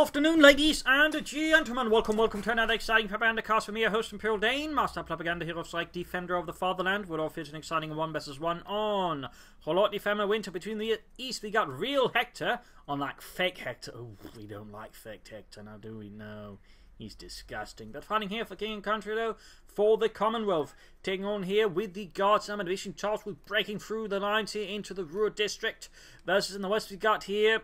afternoon, ladies and gentlemen. Welcome to another exciting Propagandacast from me, your host Imperial Dane, Master Propaganda Hero Strike, Defender of the Fatherland. We're all featuring an exciting 1 vs 1 on Holot Defender Winter. Between the east, we got Real Hector, unlike Fake Hector. Oh, we don't like Fake Hector now, do we? No. He's disgusting. But fighting here for King and Country, though, for the Commonwealth. Taking on here with the Guards Armoured Division, charged with breaking through the lines here into the Ruhr district. Versus in the west, we got here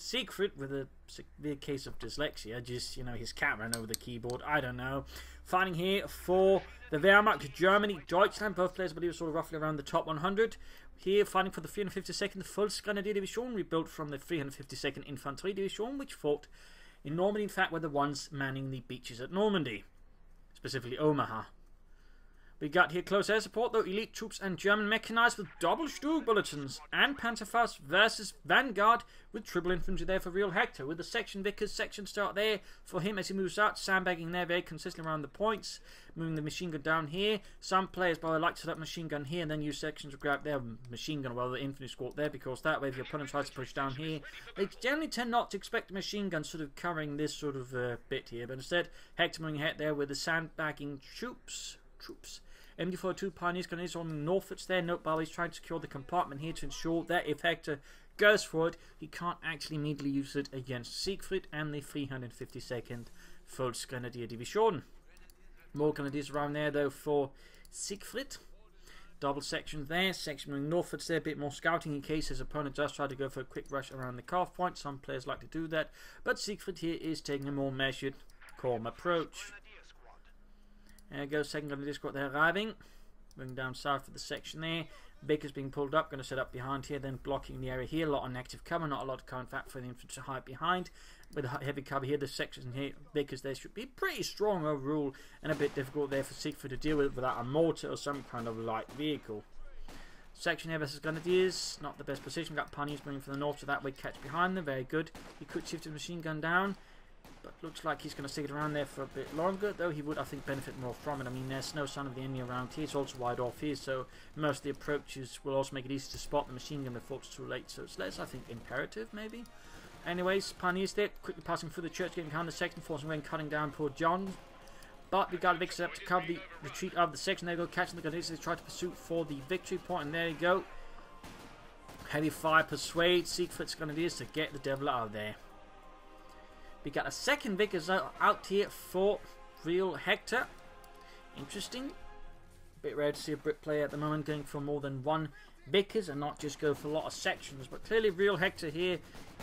Siegfried with a severe case of dyslexia. Just, you know, his cat ran over the keyboard. I don't know. Fighting here for the Wehrmacht, Germany, Deutschland. Both players, I believe, are sort of roughly around the top 100. Here, fighting for the 352nd Volksgrenadier Division, rebuilt from the 352nd Infanterie Division, which fought in Normandy, in fact, were the ones manning the beaches at Normandy, specifically Omaha. We got here close air support, though, elite troops and German mechanized with double Sturm bulletins, and Panzerfaust versus Vanguard with triple infantry there for Real Hector, with the section Vickers section start there for him as he moves out, sandbagging there very consistently around the points, moving the machine gun down here. Some players, by the way, like to set up machine gun here and then use sections to grab their machine gun while the infantry squad there, because that way if your opponent tries to push down here, they generally tend not to expect the machine gun sort of covering this sort of bit here, but instead Hector moving ahead there with the sandbagging troops. MD42 Pioneers Grenadiers on Norfolks there. Note, by the way, he's trying to secure the compartment here to ensure that if Hector goes for it, he can't actually immediately use it against Siegfried and the 352nd Volksgrenadier Division. More Grenadiers around there, though, for Siegfried. Double section there. Section moving northwards there. A bit more scouting in case his opponent does try to go for a quick rush around the calf point. Some players like to do that. But Siegfried here is taking a more measured, calm approach. There goes second Grenadier squad there arriving. Moving down south of the section there. Baker's being pulled up, going to set up behind here, then blocking the area here. A lot of negative cover, not a lot of cover in fact for the infantry to hide behind. With a heavy cover here, the section here, Baker's there should be pretty strong overall, and a bit difficult there for Siegfried to deal with without a mortar or some kind of light vehicle. Section here versus Grenadiers, not the best position. Got Pioneers moving from the north, so that way catch behind them, very good. He could shift his machine gun down, but looks like he's going to stick it around there for a bit longer, though he would, I think, benefit more from it. I mean, there's no sign of the enemy around here. It's also wide off here, so most of the approaches will also make it easy to spot the machine gun before it's too late. So it's less, I think, imperative, maybe. Anyways, Pioneers there, quickly passing through the church, getting behind the section, forcing away and cutting down poor John. But we got a victory up to cover the retreat of the section. There you go, catching the Grenadiers. They try to pursue for the victory point, and there you go. Heavy fire persuades Siegfried's Grenadiers to get the devil out of there. We got a second Vickers out here for Real Hector. Interesting. Bit rare to see a Brit player at the moment going for more than one Vickers and not just go for a lot of sections. But clearly Real Hector here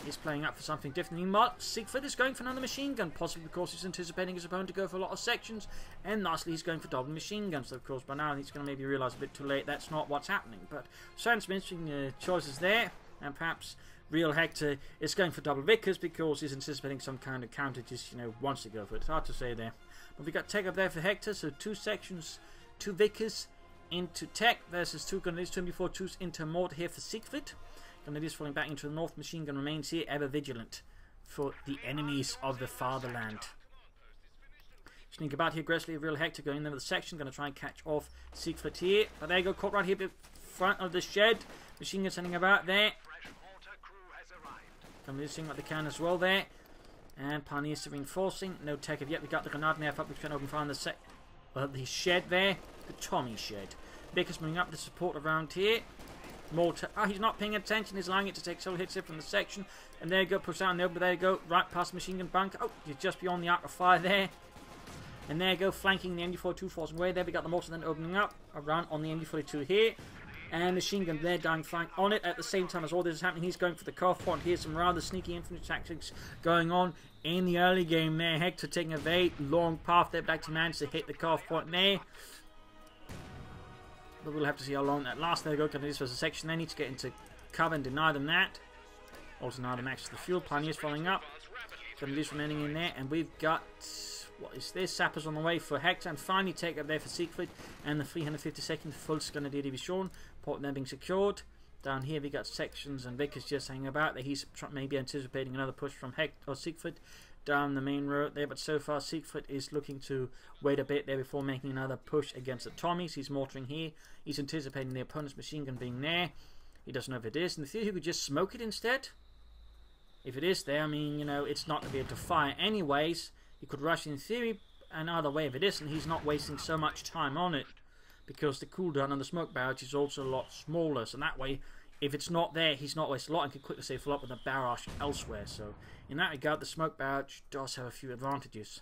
is playing up for something different. Meanwhile, Siegfried is going for another machine gun, possibly because he's anticipating his opponent to go for a lot of sections. And lastly, he's going for double machine guns. So of course, by now he's going to maybe realise a bit too late that's not what's happening. But certainly some interesting choices there. And perhaps Real Hector is going for double Vickers because he's anticipating some kind of counter, just, you know, wants to go for it. It's hard to say there. But we got tech up there for Hector, so 2 sections, 2 Vickers into tech versus 2 Grenadiers, 2 MD42s into mortar here for Siegfried. Grenadiers falling back into the north, machine gun remains here, ever vigilant for the enemies of the fatherland. Sneak about here aggressively, Real Hector going in there with the section, going to try and catch off Siegfried here. But there you go, caught right here in front of the shed. Machine gun sending about there. Grenadiers seeing what they can as well there. And Pioneers reinforcing. No tech of yet. We got the Grenadier up, which can open fire on the shed there. The Tommy shed. Baker's moving up the support around here. Mortar. Oh, he's not paying attention. He's allowing it to take several hits here from the section. And there you go. Push down there. But there you go. Right past the machine gun bunker. Oh, you're just beyond the arc of fire there. And there you go. Flanking the MD42 forcing away there. We got the mortar then opening up around on the MD42 here. And machine gun there, dying flank on it at the same time as all this is happening. He's going for the calf point. Here's some rather sneaky infantry tactics going on in the early game there. Hector taking a very long path there back to manage to hit the calf point there. But we'll have to see how long that lasts. There we go. Grenadiers versus section. They need to get into cover and deny them that. Also deny them access to the fuel. Pioneers following up. Grenadiers remaining in there. And we've got... what is this? Sappers on the way for Hector, and finally take up there for Siegfried and the 352nd Volksgrenadier Division. Port then being secured. Down here we got sections and Vickers just hanging about. That he's maybe anticipating another push from Hector or Siegfried down the main road there, but so far Siegfried is looking to wait a bit there before making another push against the Tommies. He's mortaring here. He's anticipating the opponent's machine gun being there. He doesn't know if it is, and the theory he could just smoke it instead. If it is there, I mean, you know, it's not going to be able to fire anyways. He could rush in theory, and either way, if it isn't, he's not wasting so much time on it. Because the cooldown on the smoke barrage is also a lot smaller, so that way, if it's not there, he's not wasting a lot and can quickly save up with a barrage elsewhere. So, in that regard, the smoke barrage does have a few advantages.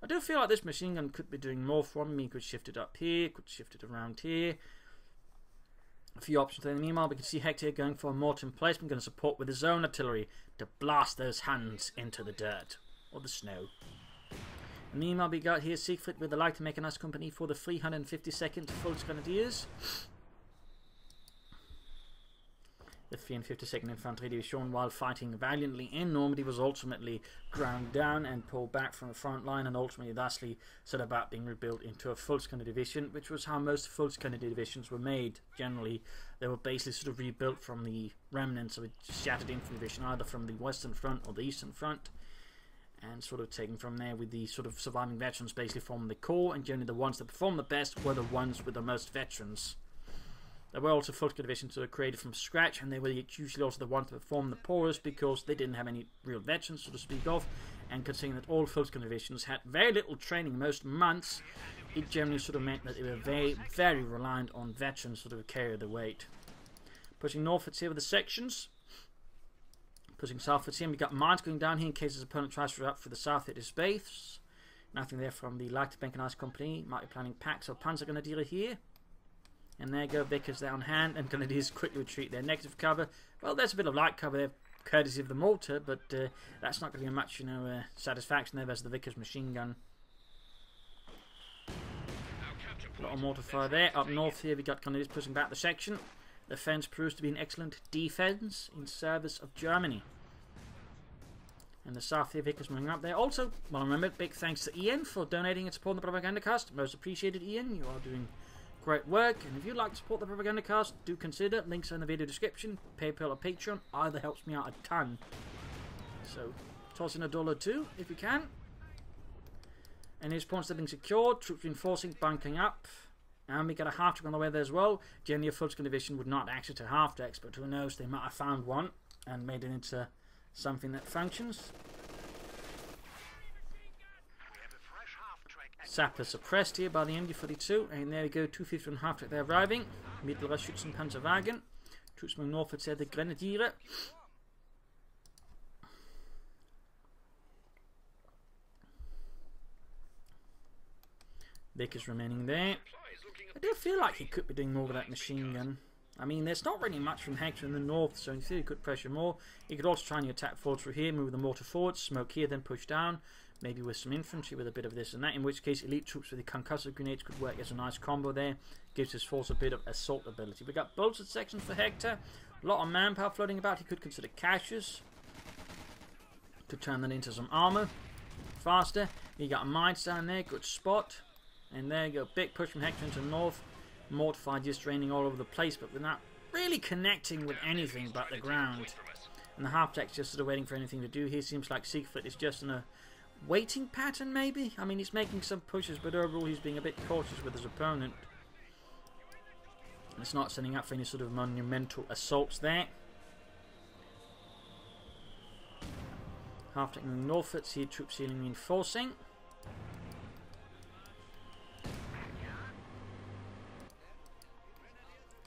I do feel like this machine gun could be doing more for me. Could shift it up here, could shift it around here. A few options there. Meanwhile, we can see Hector going for a mortar emplacement, going to support with his own artillery to blast those hands into the dirt or the snow. And meanwhile, we got here Siegfried with the light mechanized company for the 352nd Volksgrenadiers. The 352nd Infantry Division, while fighting valiantly in Normandy, was ultimately ground down and pulled back from the front line, and ultimately thusly set about being rebuilt into a Volksgrenadier Division, which was how most Volksgrenadier Divisions were made. Generally, they were basically sort of rebuilt from the remnants of a shattered infantry division, either from the Western Front or the Eastern Front, and sort of taken from there with the sort of surviving veterans basically forming the core, and generally the ones that performed the best were the ones with the most veterans. There were also Volksgrenadier divisions that were created from scratch, and they were usually also the ones that performed the poorest because they didn't have any real veterans, so to speak of. And considering that all Volksgrenadier divisions had very little training most months, it generally sort of meant that they were very, very reliant on veterans sort of carry the weight. Pushing northwards here with the sections. Pushing southwards here, we got mines going down here in case his opponent tries to up for the south at his base. Nothing there from the light mechanized company. Might be planning packs of Panzergrenadier here. And there go Vickers there on hand, and Grenadiers quickly retreat their negative cover. Well, there's a bit of light cover there, courtesy of the mortar, but that's not going to be much, you know, satisfaction there versus the Vickers machine gun. A lot of mortar fire there. Up north here, we got Grenadiers pushing back the section. The fence proves to be an excellent defense in service of Germany. And the south here, Vickers moving up there. Also, well, remember, big thanks to Ian for donating and supporting the Propagandacast. Most appreciated, Ian. You are doing great work, and if you'd like to support the Propagandacast, do consider. Links are in the video description. PayPal or Patreon, either helps me out a ton. So, toss in $1 or $2 if you can. And his points have been secured. Troops reinforcing, bunking up. And we got a half-deck on the way there as well. Generally, a Volksgrenadier division would not access to half-decks, but who knows, they might have found one and made it into something that functions. Sapper suppressed here by the MD-42, and there we go, 250 and half-track they're arriving. Mittlerer Schützenpanzerwagen. Troops moving northwards here, the Grenadiere. Vickers remaining there. I do feel like he could be doing more with that machine gun. I mean, there's not really much from Hector in the north, so in theory he could pressure more. He could also try and attack forward through here, move the mortar forward, smoke here, then push down. Maybe with some infantry with a bit of this and that, in which case elite troops with the concussive grenades could work as a nice combo there. Gives his force a bit of assault ability. We got bolted sections for Hector. A lot of manpower floating about. He could consider caches to turn that into some armor faster. You got mines down there, good spot. And there you go, big push from Hector into the north. Mortified just draining all over the place, but without really connecting with anything but the ground. And the half-deck's just sort of waiting for anything to do here. Seems like Siegfried is just in a waiting pattern, maybe? I mean, he's making some pushes, but overall he's being a bit cautious with his opponent. It's not setting up for any sort of monumental assaults there. Half taking northwards here, troops healing reinforcing.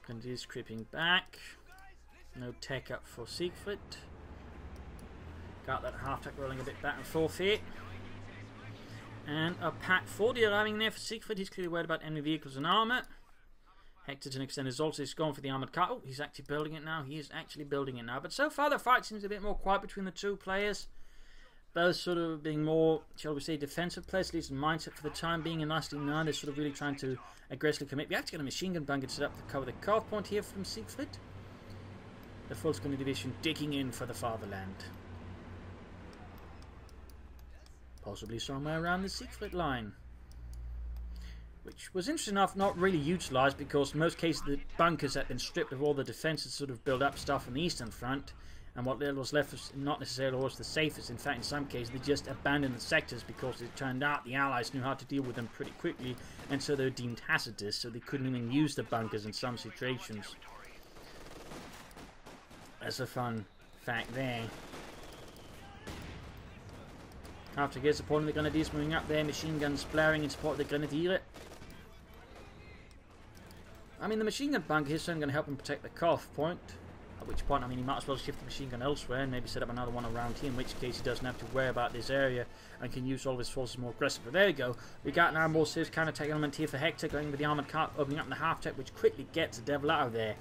Grenadiers creeping back. No take up for Siegfried. Got that half-tack rolling a bit back and forth here. And a pack 40 arriving there for Siegfried. He's clearly worried about enemy vehicles and armour. Hector, to an extent, is also going for the armoured car. Oh, he's actually building it now. He is actually building it now. But so far, the fight seems a bit more quiet between the two players. Both sort of being more, shall we say, defensive players, at least in mindset for the time being. And lastly, now they're sort of really trying to aggressively commit. We actually got a machine gun bunker set up to cover the carve point here from Siegfried. The Volksgrenadier Division digging in for the fatherland. Possibly somewhere around the Siegfried Line. Which was interesting enough not really utilised, because in most cases the bunkers had been stripped of all the defences, sort of build up stuff on the Eastern Front, and what little was left was not necessarily always the safest. In fact, in some cases they just abandoned the sectors because it turned out the Allies knew how to deal with them pretty quickly, and so they were deemed hazardous, so they couldn't even use the bunkers in some situations. That's a fun fact there. After he gets supporting the Grenadiers moving up there, machine guns blaring in support of the Grenadier. I mean, the machine gun bunker is certainly going to help him protect the CoH point. At which point, I mean, he might as well shift the machine gun elsewhere and maybe set up another one around here, in which case he doesn't have to worry about this area and can use all of his forces more aggressively. But there you go. We got now more serious counter-attack element here for Hector, going with the armoured car, opening up in the half-track, which quickly gets the devil out of there.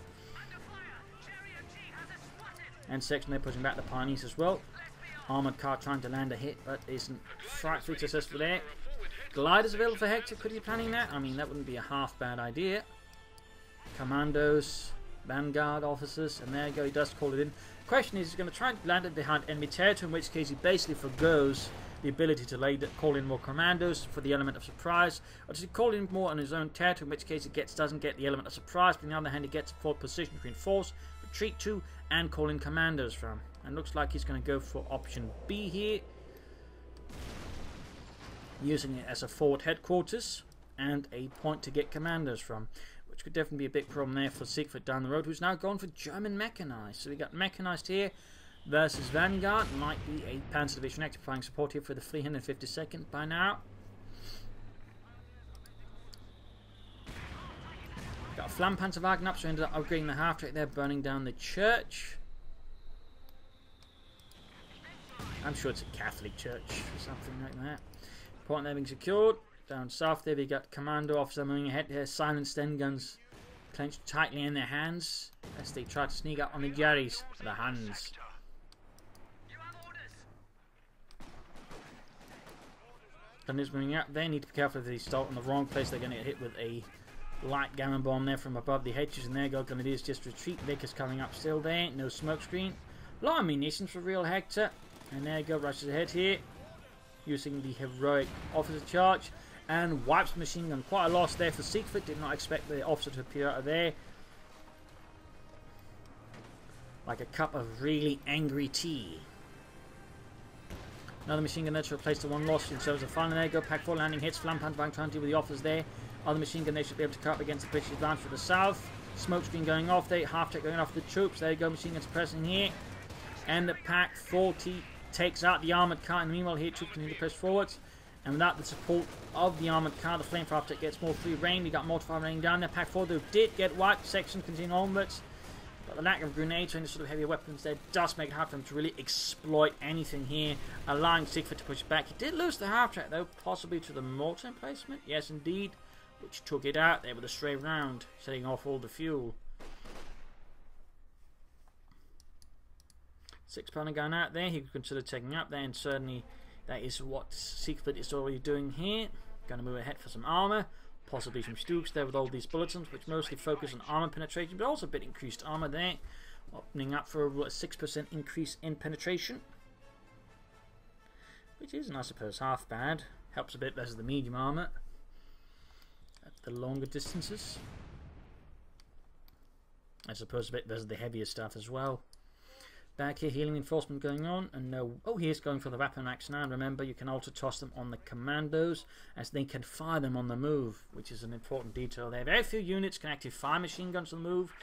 And section they're pushing back the Pioneers as well. Armoured car trying to land a hit, but isn't frightfully successful there. Gliders available for Hector. Could he be planning that? I mean, that wouldn't be a half bad idea. Commandos, Vanguard officers, and there you go, he does call it in. The question is, he's going to try and land it behind enemy territory, in which case he basically forgoes the ability to call in more commandos for the element of surprise, or does he call in more on his own territory, in which case he doesn't get the element of surprise, but on the other hand he gets a forward position between force, retreat to, and call in commandos from. And looks like he's going to go for option B here, using it as a forward headquarters and a point to get commandos from, which could definitely be a big problem there for Siegfried down the road, who's now gone for German mechanized. So we got mechanized here versus Vanguard. Might be a Panzer Division actifying support here for the 352nd by now. Got a Flammpanzerwagen up, so ended up upgrading the half-track there, burning down the church. I'm sure it's a Catholic church or something like that. Point there being secured. Down south there we got commando officer moving ahead here, silent Sten guns clenched tightly in their hands as they try to sneak up on the Jerrys, the Huns. Gunners moving up there, need to be careful if they start in the wrong place, they're going to get hit with a light gammon bomb there from above the hedges, and there you go, Grenadiers just retreat. Vickers coming up still there, no smoke screen. A lot of munitions for Realhector, and there you go, rushes ahead here, using the heroic officer charge. And wipes the machine gun. Quite a loss there for Siegfried. Did not expect the officer to appear out of there. Like a cup of really angry tea. Another machine gun there to replace the one lost. And so as a final there go. Pack 4 landing hits. Flammpanzerwagen trying to deal with the officers there. Other machine gun they should be able to cut up against the British advance for the south. Smoke screen going off there. Half-track going off the troops. There you go. Machine guns pressing here. And the Pack 40 takes out the armoured car. And meanwhile here troops continue to press forwards. And without the support of the armoured car, the flamethrower after it gets more free reign. We got mortar raining down there. Pack 4 though did get wiped. Section continue onwards. But the lack of grenades and the sort of heavier weapons there does make it hard for them to really exploit anything here, allowing Siegfried to push back. He did lose the half-track though, possibly to the mortar emplacement. Yes indeed, which took it out there with a stray round, setting off all the fuel. 6-pounder gun out there, he could consider taking up there, and certainly that is what Siegfried is already doing here. Going to move ahead for some armour, possibly some Stooks there with all these bulletins, which mostly focus on armour penetration, but also a bit increased armour there, opening up for a 6% increase in penetration, which isn't, I suppose, half bad. Helps a bit versus the medium armour at the longer distances. I suppose a bit versus the heavier stuff as well. Back here, healing enforcement going on, and no. Oh, here's going for the weapon max now. And remember, you can also toss them on the commandos, as they can fire them on the move, which is an important detail there. Very few units can actually fire machine guns on the move.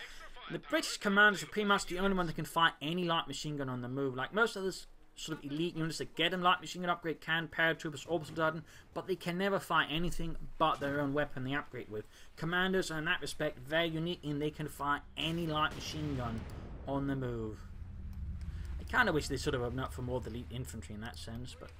The British commandos are pretty much the only one that can fire any light machine gun on the move. Like most of the sort of elite units that get a light machine gun upgrade can, paratroopers, orbital darting, but they can never fire anything but their own weapon they upgrade with. Commandos are in that respect very unique in they can fire any light machine gun on the move. Kind of wish they sort of opened up for more of the elite infantry in that sense, but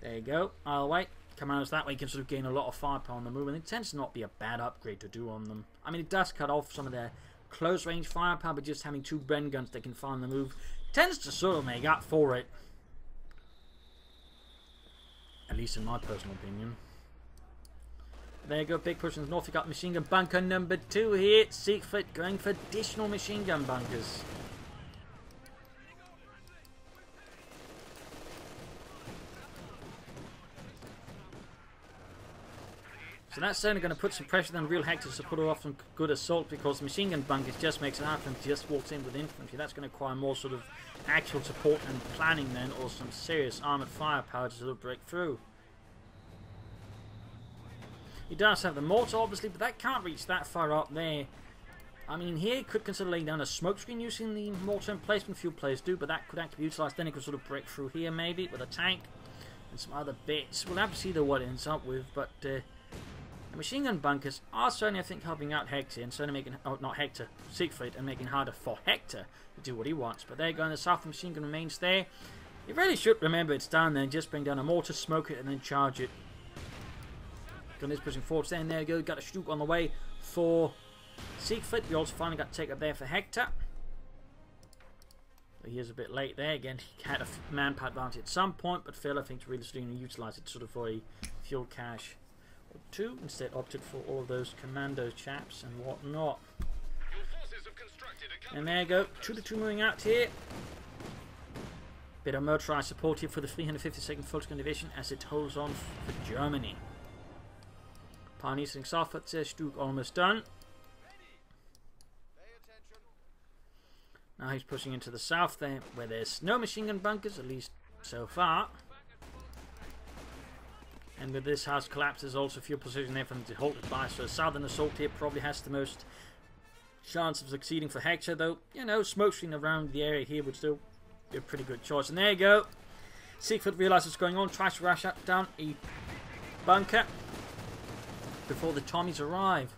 there you go. I'll wait. Commandos that way you can sort of gain a lot of firepower on the move, and it tends to not be a bad upgrade to do on them. I mean, it does cut off some of their close range firepower, but just having 2 Bren guns they can fire on the move tends to sort of make up for it. At least in my personal opinion. There you go, big push in the north. You got machine gun bunker number 2 here. Siegfried going for additional machine gun bunkers. So that's certainly going to put some pressure on Realhector to put off some good assault, because the machine gun bunkers just makes it hard for them to just walk in with infantry. That's going to require more sort of actual support and planning then, or some serious armoured firepower to sort of break through. He does have the mortar obviously, but that can't reach that far up there. I mean, here he could consider laying down a smoke screen using the mortar emplacement. Few players do, but that could actually be utilised. Then he could sort of break through here maybe with a tank. and some other bits. We'll have to see though what it ends up with, but the machine gun bunkers are certainly, I think, helping out Hector, and certainly making, oh, not Hector, Siegfried, and making it harder for Hector to do what he wants. But there you go, and the south machine gun remains there. You really should remember it's down there, and just bring down a mortar, smoke it, and then charge it. Gun is pushing forward, there, and there you go, got a Stuke on the way for Siegfried. We also finally got to take up there for Hector. He is a bit late there. Again, he had a manpower advantage at some point, but failed, I think, to really utilise it sort of for a fuel cache or two. Instead, opted for all of those commando chaps and whatnot. And there you go, 2-2 moving out here. Bit of motorised support here for the 352nd Volksgrenadier Division as it holds on for Germany. Pioneers sitting southward there, Stuke almost done. Now he's pushing into the south there, where there's no machine gun bunkers, at least so far. And with this house collapse, there's also fuel position there for them to hold it by. So a southern assault here probably has the most chance of succeeding for Hector, though, you know, smoke screen around the area here would still be a pretty good choice. And there you go. Siegfried realizes what's going on, tries to rush up down a bunker before the Tommies arrive.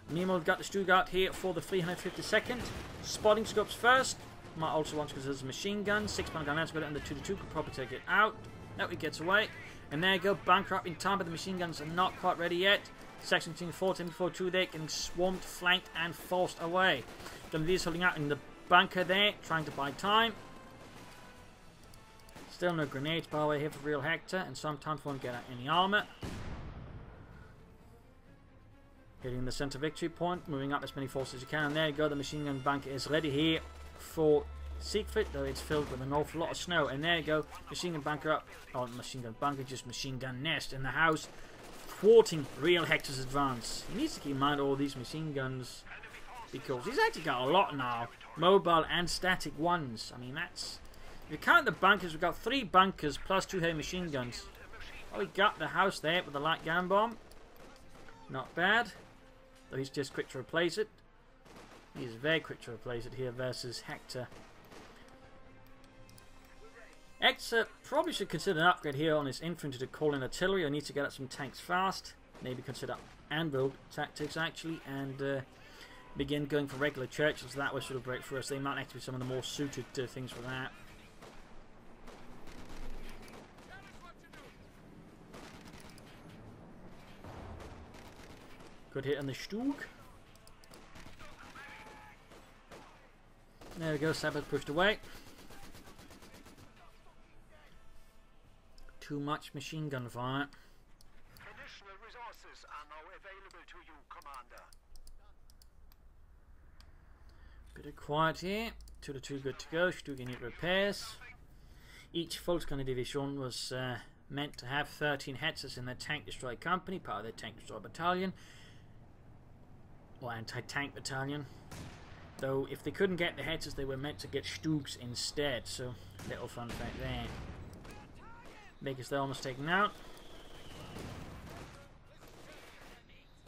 Meanwhile, we've got the Stuttgart here for the 352nd. Spotting scopes first. Might also want to, because there's a machine gun. 6-pound gun, and the 2-2 could probably take it out. No, it gets away. And there you go, bunker up in time, but the machine guns are not quite ready yet. Section 14-4-2 there, getting swamped, flanked, and forced away. Grenadiers holding out in the bunker there, trying to buy time. Still no grenades, by the way, here for Realhector, and sometimes won't get out any armor. Hitting the center victory point, moving up as many forces as you can. And there you go, the machine gun bunker is ready here for Siegfried, though it's filled with an awful lot of snow. And there you go, machine gun bunker up. Oh, machine gun bunker, just machine gun nest in the house, thwarting Realhector's advance. He needs to keep in mind all these machine guns, because he's actually got a lot now, mobile and static ones. I mean, that's, if you count the bunkers, we've got 3 bunkers plus 2 heavy machine guns. Oh, we got the house there with the light gun bomb. Not bad. Though he's just quick to replace it. He's very quick to replace it here versus Hector. Hector probably should consider an upgrade here on his infantry to call in artillery, or needs to get up some tanks fast. Maybe consider anvil tactics actually, and begin going for regular churches. That was sort of break for us. They might actually be some of the more suited things for that. Good hit on the Stuke. There we go, Sabbath pushed away. Too much machine gun fire. Additional resources are now available to you, Commander. Bit of quiet here. 2-2 good to go. Stuke need repairs. Each Volksgrenadier Division was meant to have 13 Hetzers in their tank destroyer company, part of their tank destroyer battalion. Or anti-tank battalion. Though if they couldn't get the Hetzers, they were meant to get Stukes instead. So, little fun fact there. Because they're almost taken out.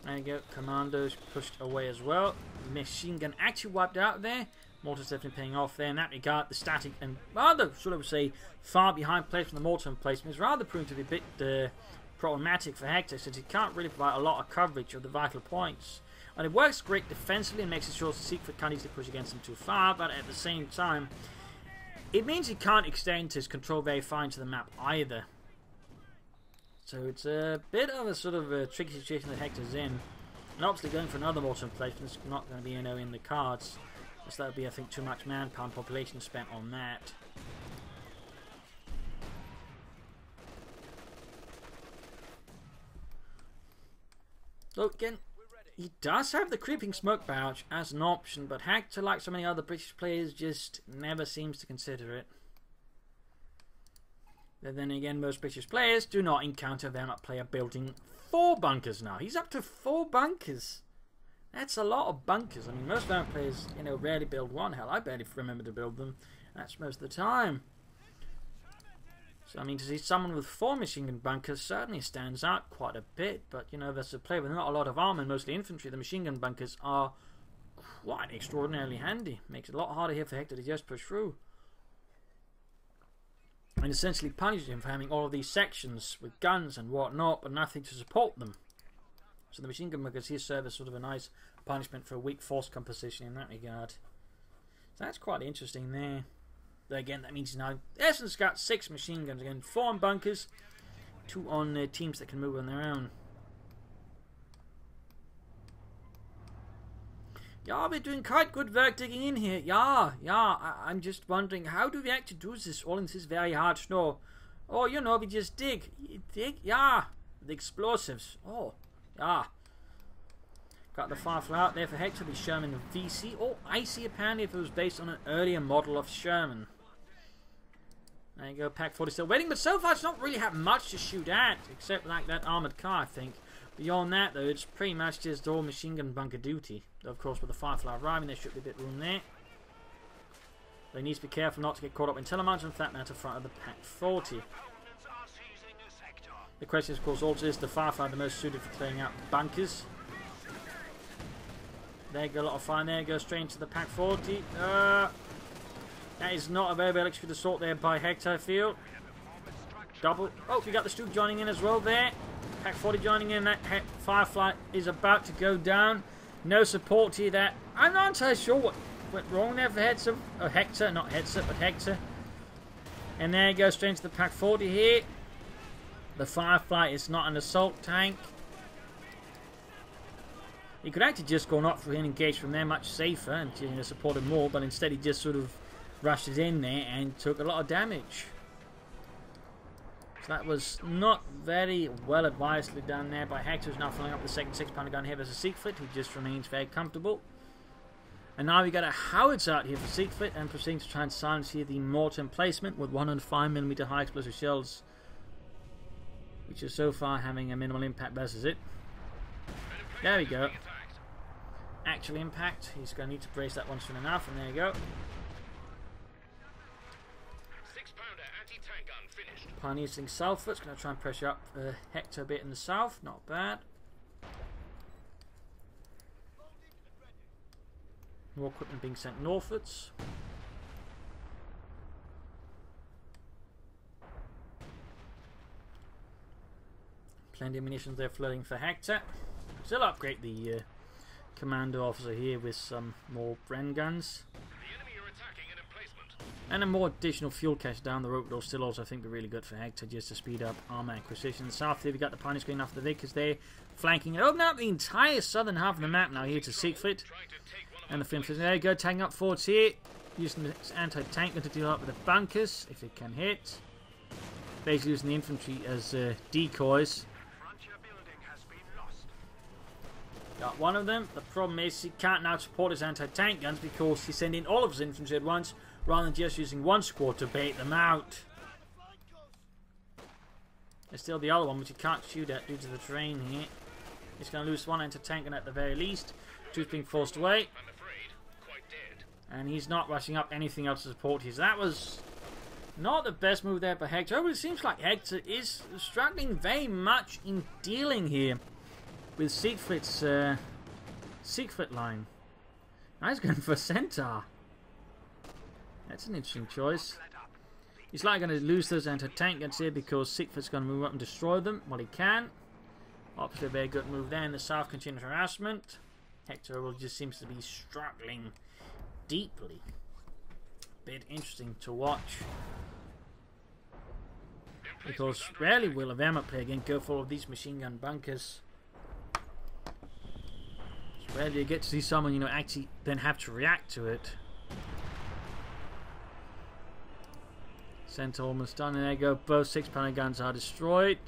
There you go, commandos pushed away as well. Machine gun actually wiped out there. Mortar's definitely paying off there. In that regard, the static and rather, sort of say, far behind placement of the mortar emplacement is rather proving to be a bit problematic for Hector, since he can't really provide a lot of coverage of the vital points. And it works great defensively and makes it sure Siegfried can't easily push against him too far, but at the same time, it means he can't extend his control very far into the map either. So it's a bit of a sort of a tricky situation that Hector's in. And obviously going for another mortar emplacement is not going to be, you know, in the cards. So that would be, I think, too much manpower and population spent on that. So again, he does have the creeping smoke barrage as an option, but Hector, like so many other British players, just never seems to consider it. But then again, most British players do not encounter them at player building 4 bunkers now. He's up to 4 bunkers. That's a lot of bunkers. I mean, most of our players, you know, rarely build 1. Hell, I barely remember to build them. That's most of the time. So, I mean, to see someone with 4 machine gun bunkers certainly stands out quite a bit. But, you know, versus a player with not a lot of armor and mostly infantry, the machine gun bunkers are quite extraordinarily handy. Makes it a lot harder here for Hector to just push through. and essentially punished him for having all of these sections with guns and whatnot, but nothing to support them. So the machine gun bunkers here serve as sort of a nice punishment for a weak force composition in that regard. So that's quite interesting there. But again, that means now Essen's got 6 machine guns again, 4 on bunkers, 2 on teams that can move on their own. Yeah, we're doing quite good work digging in here. Yeah, I'm just wondering, how do we actually do this all in this very hard snow? Oh, you know, we just dig. Dig? Yeah. The explosives. Oh, yeah. Got the Firefly out there for Hector, the Sherman VC. Oh, I see, apparently if it was based on an earlier model of Sherman. There you go, Pack 40 still waiting, but so far it's not really had much to shoot at, except like that armoured car, I think. Beyond that, though, it's pretty much just all machine gun bunker duty. Though, of course, with the Firefly arriving, there should be a bit of room there. But he needs to be careful not to get caught up in telemarch and for that matter, front of the Pack 40. The question, of course, also is the Firefly the most suited for clearing out bunkers? There you go, a lot of fire there. Goes straight into the Pack 40. That is not a very well executed assault there by Hector, I feel. Double. Oh, we got the Stoop joining in as well there. Pack 40 joining in. That Firefly is about to go down. No support here. That I'm not entirely sure what went wrong there for Hector. Oh, Hector, not Hector, but Hector. And there he goes straight into the Pack 40 here. The Firefly is not an assault tank. He could actually just go not through and engage from there much safer and support him more, but instead he just sort of rushed it in there and took a lot of damage. So that was not very well advisedly done there by Hector, who's now filling up the second 6-pounder gun here versus Siegfried, who just remains very comfortable. And now we got a howitzer out here for Siegfried and proceeding to try and silence here the mortar emplacement with 105mm high explosive shells, which is so far having a minimal impact versus it. There we go. Actual impact. He's going to need to brace that one soon enough, and there you go. 6-pounder anti-tank gun finished. Pioneer sitting southward. It's going to try and pressure up Hector a bit in the south. Not bad. More equipment being sent northwards. Plenty of munitions there floating for Hector. Still upgrade the commander officer here with some more Bren guns. The enemy are attacking an emplacement. And a more additional fuel cache down the road will still also I think be really good for Hector just to speed up armor acquisition. South here we got the Pioneer screen after the Vickers there flanking and opening up the entire southern half of the map now here to Siegfried. And the Finns, there you go, tagging up forwards here. Using the anti-tank gun to deal up with the bunkers if it can hit. Basically using the infantry as decoys. Got one of them. The problem is he can't now support his anti-tank guns because he's sending all of his infantry at once rather than just using one squad to bait them out. There's still the other one which he can't shoot at due to the terrain here. He's going to lose one anti-tank gun at the very least. Two's being forced away. And he's not rushing up anything else to support here. So that was not the best move there by Hector. But it seems like Hector is struggling very much in dealing here with Siegfried's Siegfried line. Now he's going for a centaur. That's an interesting choice. He's likely going to lose those anti-tank guns here because Siegfried's going to move up and destroy them while he can. Obviously a very good move there in the south, continuous harassment. Hector just seems to be struggling deeply. Bit interesting to watch. Because rarely will a Wehrmacht player again go for all of these machine gun bunkers. Rarely you get to see someone, you know, actually then have to react to it. Centaur almost done, and there you go. Both 6-pounder guns are destroyed.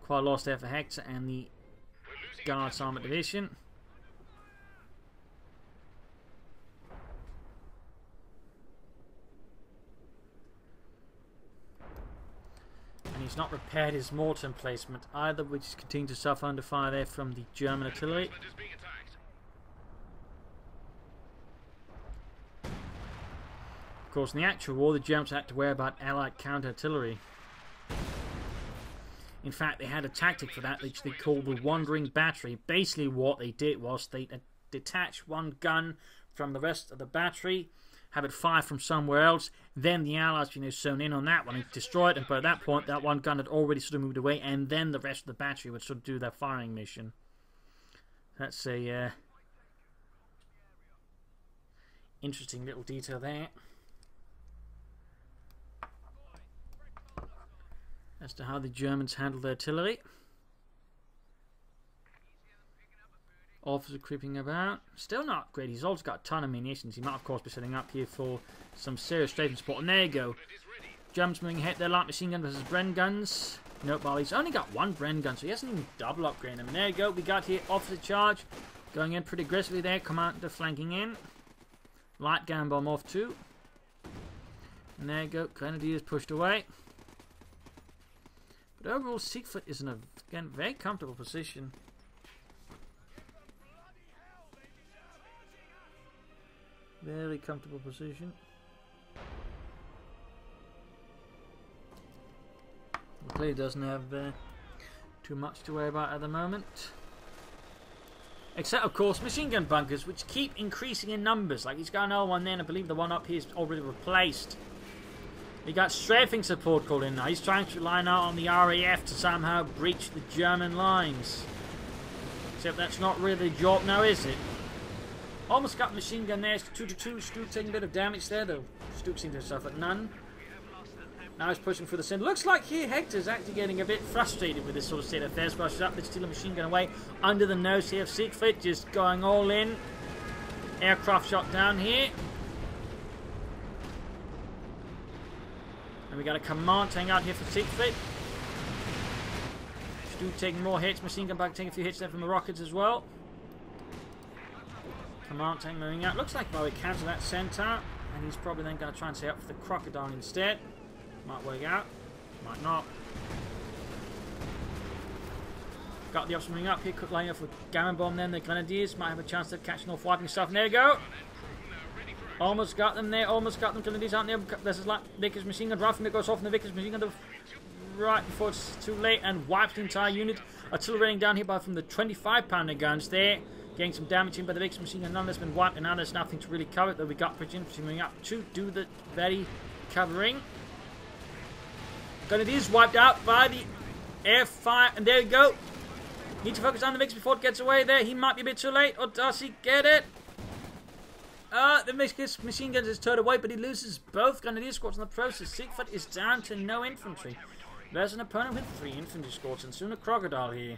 Quite a loss there for Hector and the Guards Armoured Division. And he's not repaired his mortar emplacement either, which is continuing to suffer under fire there from the German artillery. Of course, in the actual war, the Germans had to worry about Allied counter-artillery. In fact, they had a tactic for that, which they called the Wandering Battery. Basically, what they did was they detached one gun from the rest of the battery, have it fire from somewhere else. Then the Allies, zone in on that one and destroy it. And by that point, that one gun had already sort of moved away, and then the rest of the battery would sort of do their firing mission. That's a interesting little detail there. As to how the Germans handled their artillery. Officer creeping about. Still not great. He's also got a ton of munitions. He might, of course, be setting up here for some serious strafing support. And there you go. Germans moving ahead. They're light machine gun versus Bren guns. Nope, well, he's only got one Bren gun, so he hasn't even double upgraded them. And there you go. We got here officer charge. Going in pretty aggressively there. Commander flanking in. Light gun bomb off too. And there you go. Grenadiers pushed away. But overall, Siegfried is in a, again, very comfortable position. Very comfortable position. Well, clearly doesn't have too much to worry about at the moment. Except, of course, machine gun bunkers, which keep increasing in numbers. Like, he's got another one there, and I believe the one up here is already replaced. He got strafing support called in now. He's trying to line out on the RAF to somehow breach the German lines. Except that's not really the job now, is it? Almost got machine gun there. 2-2. Stuke taking a bit of damage there, though. Stuke seemed to have suffered none. Now he's pushing through the center. Looks like here Hector's actually getting a bit frustrated with this sort of state of affairs. Rushes up, let's steal a machine gun away. Under the nose here of Siegfried, just going all in. Aircraft shot down here. And we got a command tank out here for Siegfried. Stuke taking more hits. Machine gun back taking a few hits there from the rockets as well. Command tank moving out. Looks like we cancel that centaur, and he's probably then going to try and stay up for the crocodile instead. Might work out, might not. Got the option moving up here. Cook line up with Gammon Bomb. Then the Grenadiers might have a chance of catching off wiping stuff. And there you go. Almost got them there. Almost got them. Grenadiers aren't there. This is like Vickers machine gun rifle that goes off, and the Vickers machine gun right before it's too late and wipes the entire unit. Artillery down here by from the 25-pounder guns there. Getting some damage in by the Vickers machine gun. None that's been wiped, and now there's nothing to really cover it. Though we got British infantry moving up to do the very covering. Grenadiers wiped out by the air fire, and there you go. Need to focus on the Vickers before it gets away there. He might be a bit too late, or does he get it? The Vickers machine gun is turned away, but he loses both Grenadier squads in the process. Siegfried is down to no infantry. There's an opponent with 3 infantry squads, and soon a crocodile here.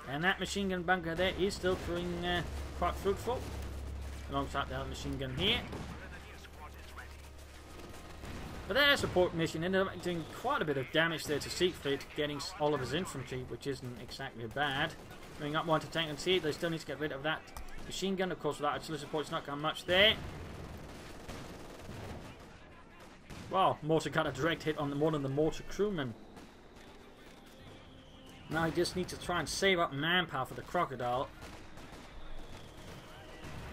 And that machine gun bunker there is still proving quite fruitful. Alongside the other machine gun here. But their support mission ended up doing quite a bit of damage there to Siegfried, getting all of his infantry, which isn't exactly bad. Moving up one to tank and see, they still need to get rid of that machine gun. Of course, without artillery support, it's not got much there. Wow, mortar got a direct hit on one of the mortar crewmen. Now he just needs to try and save up manpower for the crocodile.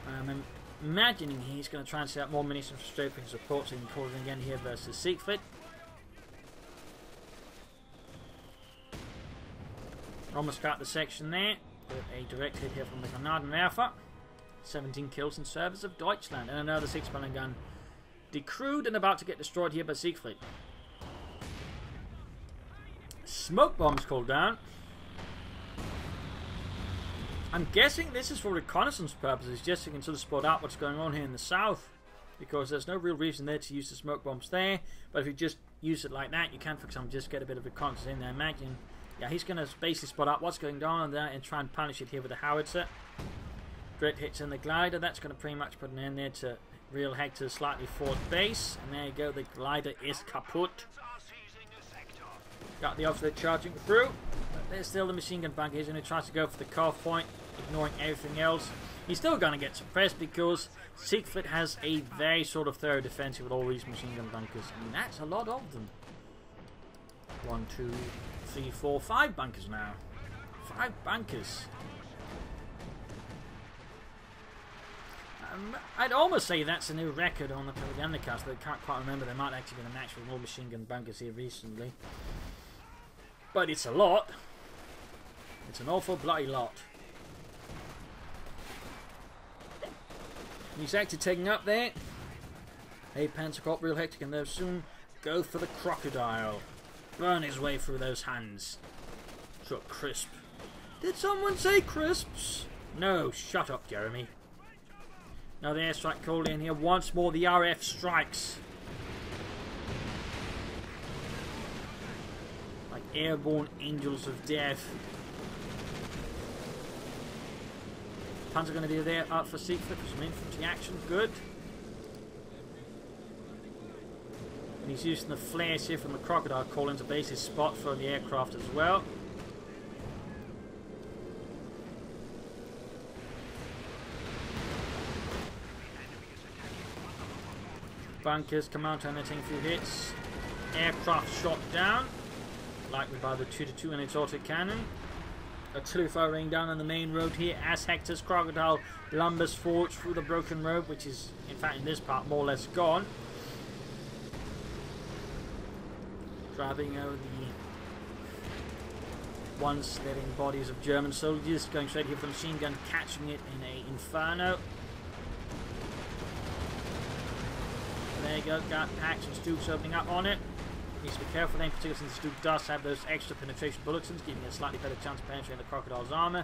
I'm imagining he's going to try and set up more munitions for strafing support, so he can call it again here versus Siegfried. Almost got the section there. With a direct hit here from the Grenadier. 17 kills in service of Deutschland. And another 6-pounder gun decrewed and about to get destroyed here by Siegfried. Smoke bombs called down. I'm guessing this is for reconnaissance purposes, just so you can sort of spot out what's going on here in the south. Because there's no real reason there to use the smoke bombs there. But if you just use it like that, you can, for example, just get a bit of reconnaissance in there. Imagine, yeah, he's going to basically spot out what's going on there and try and punish it here with the howitzer. Great hits in the glider. That's going to pretty much put an end there to Realhector's slightly forward base. And there you go, the glider is kaput. Got the officer charging through. But there's still the machine gun bunker. He's going to try to go for the CoH point, ignoring everything else. He's still going to get suppressed because Siegfried has a very sort of thorough defense with all these machine gun bunkers. I mean, that's a lot of them. 1, 2, 3, 4, 5 bunkers now. 5 bunkers. I'd almost say that's a new record on the Propagandacast, but I can't quite remember. There might actually been a match with more machine gun bunkers here recently. But it's a lot. It's an awful bloody lot. He's actually taking up there. A Panzer Corp Realhector can though soon go for the crocodile. Burn his way through those hands. So crisp. Did someone say crisps? No, shut up, Jeremy. Now the airstrike called in here. Once more the RF strikes. Like airborne angels of death. Panzergrenadier there up for Siegfried for some infantry action. Good. And he's using the flares here from the crocodile calling to base his spot for the aircraft as well. Bunkers, command turn, taking a few hits. Aircraft shot down, likely by the 2-2 and its autocannon. Artillery fire raining down on the main road here as Hector's crocodile lumbers forward through the broken road, which is, in fact, in this part, more or less gone. Driving over the once living bodies of German soldiers, going straight here for the machine gun, catching it in a inferno. There you go, got packs and Stooks opening up on it. Needs to be careful then, particularly since the Stook does have those extra penetration bulletins, giving it a slightly better chance of penetrating the crocodile's armour.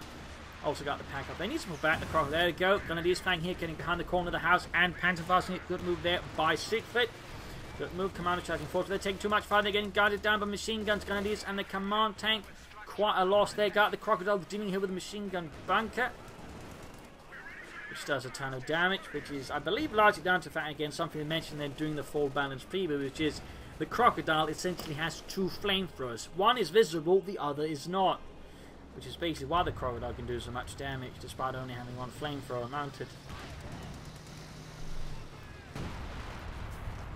Also got the pack up. They need to pull back the crocodile. There we go. Grenadiers flank here, getting behind the corner of the house and panzer-fastening it. Good move there by Siegfried. Good move, commander charging forward. They're taking too much fire. They're getting guided down by machine guns, Grenadiers, and the command tank. Quite a loss there. Got the crocodile dealing here with a machine gun bunker, which does a ton of damage, which is, I believe, largely down to the fact, again, something we mentioned there during the full balance preview, which is the crocodile essentially has two flamethrowers. One is visible, the other is not, which is basically why the crocodile can do so much damage despite only having one flamethrower mounted.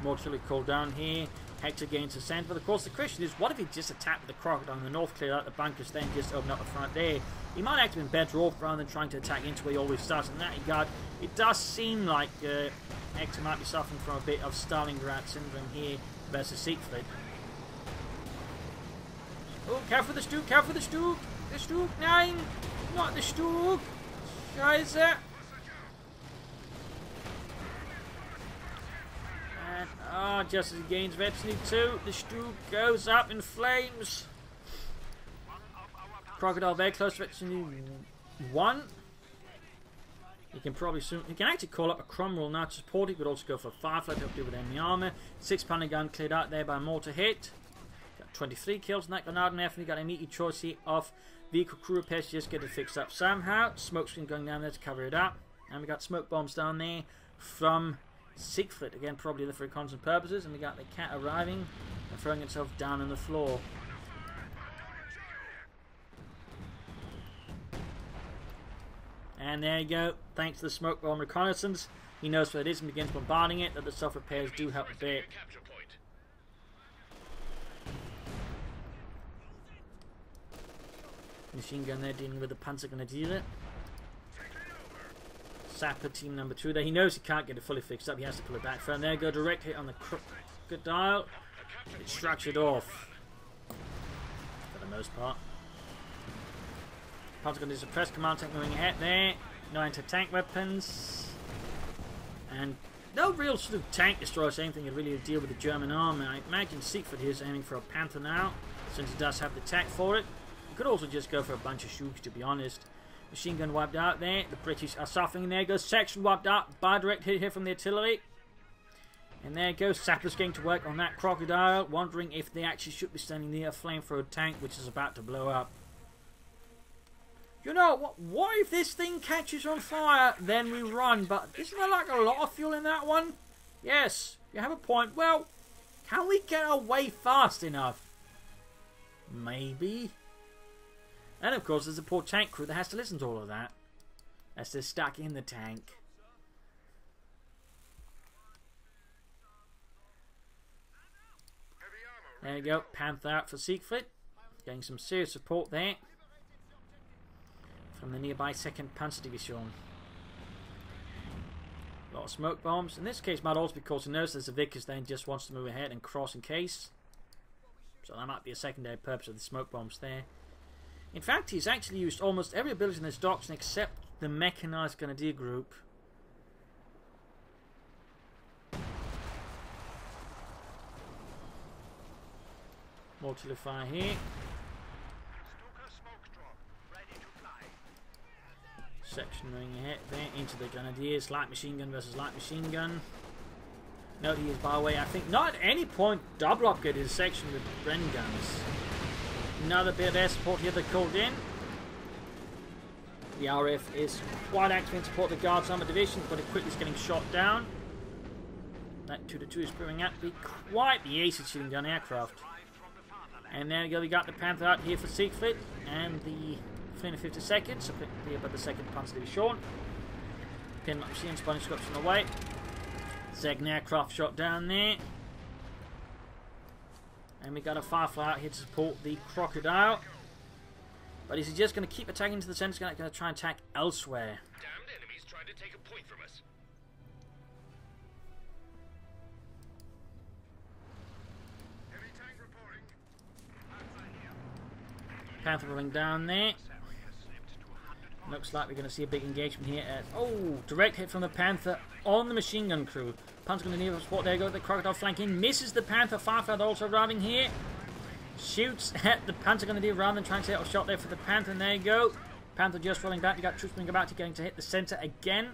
More artillery called down here. Hector gains the center, but of course the question is, what if he just attacked with the crocodile in the north, cleared out the bunkers, then just opened up the front there? He might actually have been better off rather than trying to attack into where he always starts. In that regard, it does seem like Hector might be suffering from a bit of Stalingrad syndrome here versus Siegfried. Oh, careful with the Stook, careful with the Stook! The Stook, nein! Not the Stook! Scheiße! And, just as he gains Veteran 2, the Stook goes up in flames. Crocodile very close to Veteran 1. He can probably soon. He can actually call up a Cromwell now to support. He could also go for a Firefly to help deal with enemy armor. 6-pounder gun cleared out there by mortar hit. Got 23 kills in that Ardennes, and he got a meaty choice here of vehicle crew repairs to just get it fixed up somehow. Smoke screen going down there to cover it up. And we got smoke bombs down there from Siegfried, again probably for reconnaissance purposes, and we got the cat arriving and throwing itself down on the floor. And there you go, thanks to the smoke bomb reconnaissance, he knows where it is and begins bombarding it, that the self repairs do help a bit. Machine gun there dealing with the Panzergrenadier. Sapper team number 2 there. He knows he can't get it fully fixed up. He has to pull it back. And there you go, direct hit on the crocodile. It's structured off for the most part. Panzer going to suppress command tank moving ahead there. No anti-tank weapons. And no real sort of tank destroyer, same thing. You'd really deal with the German army. I imagine Siegfried here is aiming for a Panther now, since he does have the tech for it. You could also just go for a bunch of Shooks, to be honest. Machine gun wiped out there. The British are suffering. There goes section wiped out by direct hit here from the artillery. And there goes Sappers getting to work on that crocodile, wondering if they actually should be standing near a flamethrower tank which is about to blow up. You know, what if this thing catches on fire, then we run? But isn't there like a lot of fuel in that one? Yes, you have a point. Well, can we get away fast enough? Maybe. And of course there's a poor tank crew that has to listen to all of that as they're stuck in the tank. There you go, Panther out for Siegfried. Getting some serious support there from the nearby 2nd Panzer Division. A lot of smoke bombs. In this case might also be because he knows there's a Vickers there and just wants to move ahead and cross in case. So that might be a secondary purpose of the smoke bombs there. In fact, he's actually used almost every ability in his doctrine except the mechanized Grenadier group. Mortar fire here. Stuka smoke drop. Ready to fly. Section moving ahead there into the Grenadiers. Light machine gun versus light machine gun. Note he is by the way, I think not at any point double upgrade his section with Bren guns. Another bit of air support here that called in. The RF is quite active in support of the Guards Armoured Division, but it quickly is getting shot down. That 2-2 is proving out to be quite the ace at shooting down aircraft. And there we go, we got the Panther out here for Siegfried and the 352nd, so here by the 2nd Panzer Division. Pin machine spawning scopes on the way. Second aircraft shot down there. And we got a Firefly out here to support the Crocodile. But is he just going to keep attacking to the centre? He's going to try and attack elsewhere. Damned enemies trying to take a point from us. Heavy tank reporting. Panther rolling down there. Looks like we're going to see a big engagement here. Direct hit from the Panther on the machine gun crew. Panther's going to need a support. There you go, the Crocodile flanking. Misses the Panther. Firefly also arriving here. Shoots at the Panther Grenadier rather than trying to hit a shot there for the Panther. And there you go. Panther just rolling back. You got troops moving about to going to hit the centre again.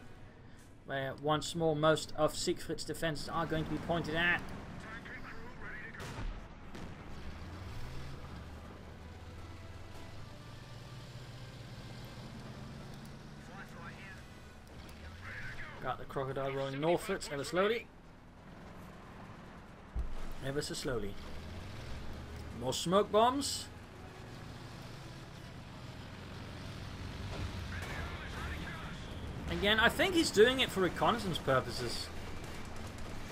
Where once more most of Siegfried's defences are going to be pointed at. Got the Crocodile rolling northwards ever slowly. Ever so slowly. More smoke bombs. Again, I think he's doing it for reconnaissance purposes.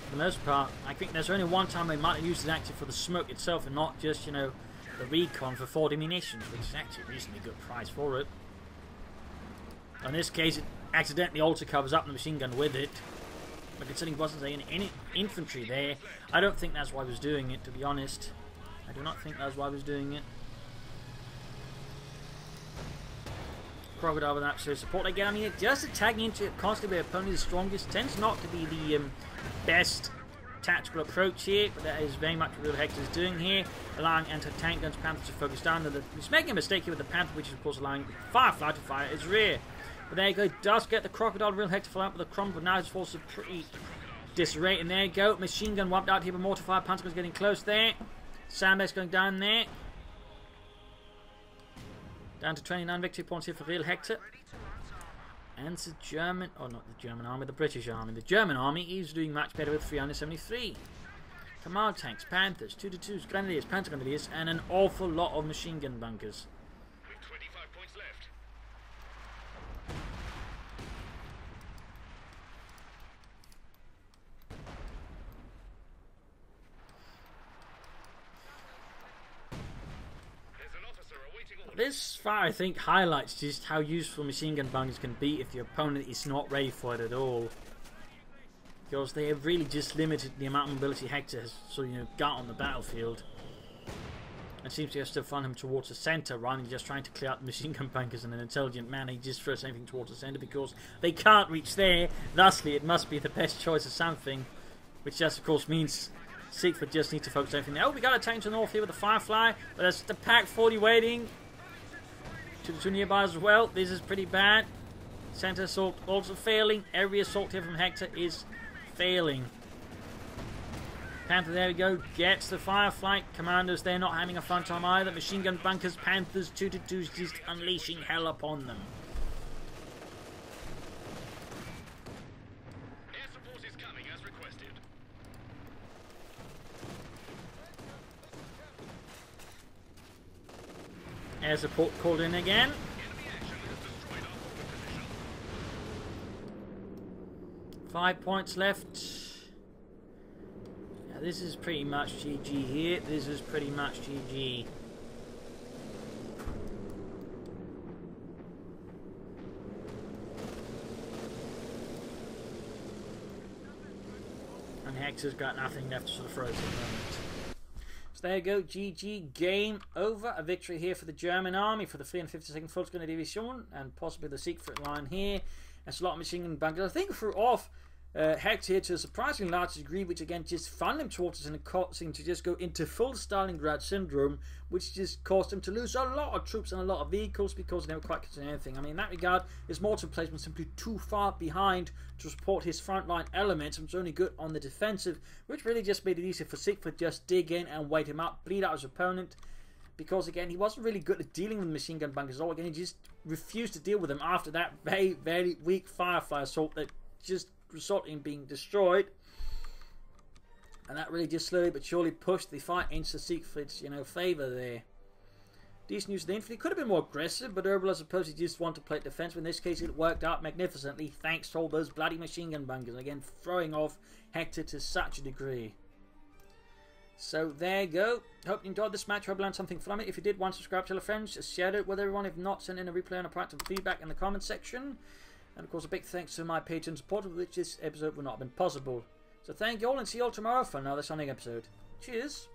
For the most part, I think there's only one time they might have used it actually for the smoke itself and not just, you know, the recon for 40 munitions, which is actually a reasonably good price for it. In this case, it accidentally also covers up the machine gun with it. But considering there wasn't any infantry there, I don't think that's why he was doing it, to be honest. I do not think that's why he was doing it. Crocodile with absolute support again. I mean, just attacking into it constantly where opponent is strongest tends not to be the best tactical approach here, but that is very much what Realhector is doing here, allowing anti-tank guns Panther to focus down. He's making a mistake here with the Panther, which is of course allowing Firefly to fire its rear. But there you go, does get the Crocodile Realhector fly out with the crumb, but now his forces are pretty disarray. And there you go, machine gun wiped out here, but mortar fire. Panther is getting close there. Sandbags going down there. Down to 29 victory points here for Realhector. And the German, not the German army, the British army. The German army is doing much better with 373. Command tanks, Panthers, 2-2s, Grenadiers, Panther Grenadiers, and an awful lot of machine gun bunkers. With 25 points left. There's an officer awaiting orders. This fire, I think, highlights just how useful machine gun bunkers can be if the opponent is not ready for it at all. Because they have really just limited the amount of mobility Hector has got on the battlefield. It seems to have still found him towards the centre rather than just trying to clear out the machine gun bunkers in an intelligent manner. He just throws anything towards the centre because they can't reach there. Thusly, it must be the best choice of something. Which just, of course, means Siegfried just needs to focus everything there. Oh, we got a tank to the north here with the Firefly. But there's the Pack 40 waiting. 2 nearby as well. This is pretty bad. Centre assault also failing. Every assault here from Hector is failing. Panther, there we go, gets the Firefly. Commanders, they're not having a fun time either. Machine gun bunkers, Panthers, 2-2s, just unleashing hell upon them. Air support is coming as requested. Air support called in again. Enemy action has destroyed our forward position. 5 points left. Yeah, this is pretty much GG here. This is pretty much GG. And Hector's got nothing left to sort of throw at the moment. So there you go, GG, game over. A victory here for the German army, for the 352nd Volksgrenadier Division, and possibly the Siegfried Line here. That's a lot of machine gun bunkers. I think threw off Hector to a surprisingly large degree, which again just found him towards us and caused him to just go into full Stalingrad syndrome, which just caused him to lose a lot of troops and a lot of vehicles because they never quite could do anything. I mean, in that regard, his mortar placement simply too far behind to support his frontline elements and was only good on the defensive, which really just made it easier for Siegfried to just dig in and wait him up, bleed out his opponent. Because again, he wasn't really good at dealing with machine gun bunkers at all. Again, he just refused to deal with them after that very, very weak Firefly assault that just resulted in being destroyed. And that really just slowly but surely pushed the fight into Siegfried's, favour there. Decent use of the infantry. Could have been more aggressive, but overall I suppose he just wanted to play defence. But in this case, it worked out magnificently thanks to all those bloody machine gun bunkers. Again, throwing off Hector to such a degree. So there you go. Hope you enjoyed this match. Hope you learned something from it. If you did, subscribe, tell your friends, just share it with everyone. If not, send in a replay and a proactive feedback in the comment section. And of course, a big thanks to my Patreon support, of which this episode would not have been possible. So thank you all and see you all tomorrow for another Sonic episode. Cheers!